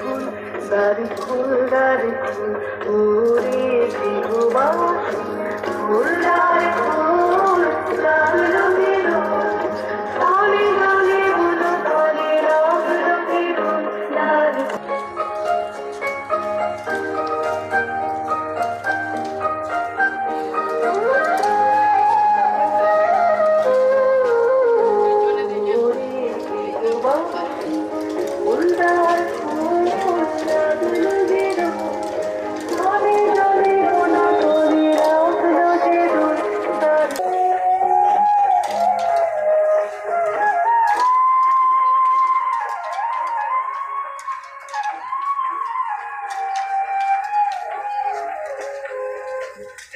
ফুল দারি ফুল দারি ফুল ওরে জীববাসী ফুল দারি ফুল লাল রঙের ফলে রঙে বুনো ফলে রঙ রঙের দারি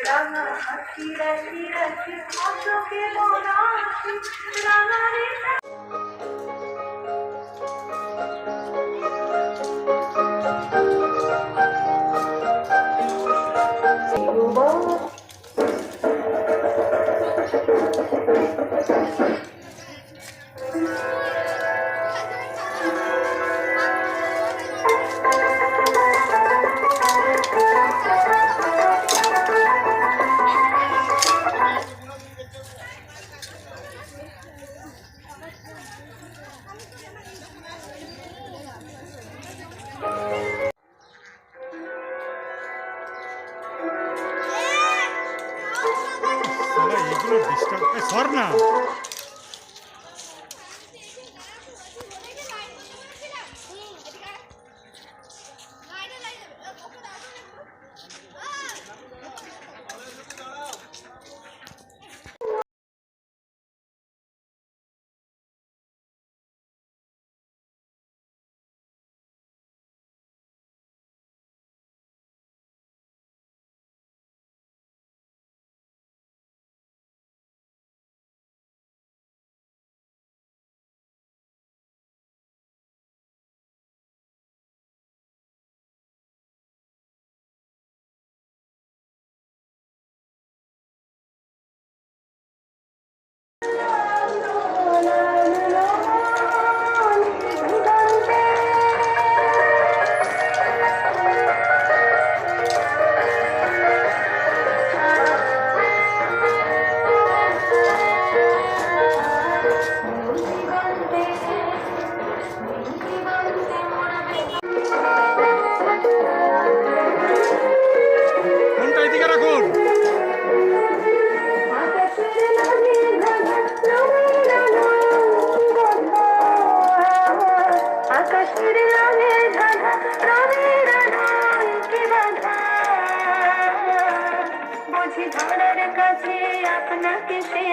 রাঙা হাসি রাশি রাশি অশোকে মোরা হাসি রাঙা রে এগুলো ডিস্টার্ব সর না। কোনটা এদিকে রাখুন। আকাশের রঙে ধাঁধা রঙের কি বাধা বুঝি ধরার কাছে আপনাকে সে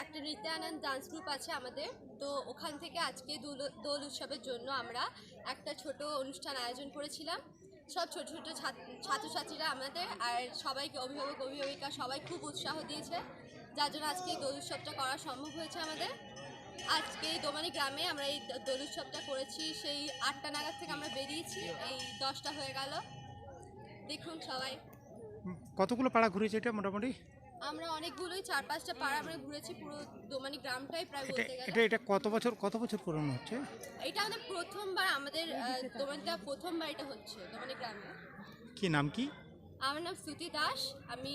একটা নৃত্যানন্দ ডান্স গ্রুপ আছে আমাদের, তো ওখান থেকে আজকে দোল উৎসবের জন্য আমরা একটা ছোট অনুষ্ঠান আয়োজন করেছিলাম। সব ছোট ছোট ছাত্রছাত্রীরা আমাদের আর সবাইকে অভিভাবক অভিভাবিকা সবাই খুব উৎসাহ দিয়েছে, যার জন্য আজকে এই দোল উৎসবটা করা সম্ভব হয়েছে আমাদের। আজকে এই দোমানি গ্রামে আমরা এই দোল উৎসবটা করেছি, সেই 8টা নাগাদ থেকে আমরা বেরিয়েছি, এই 10টা হয়ে গেল। দেখুন সবাই। কতগুলো পাড়া ঘুরেছে এটা মোটামুটি? আমরা অনেকগুলোই 4-5টা পাড়া আমরা ঘুরেছি, পুরো দোমানি গ্রামটাই প্রায় এটা বলতে গেলে। এটা এটা কত বছর পুরনো হচ্ছে? এটা আমাদের প্রথমবার, আমাদের দোমানিটা প্রথমবার এটা হচ্ছে দোমানি গ্রামে। কি নাম কি? আমার নাম শ্রুতি দাস, আমি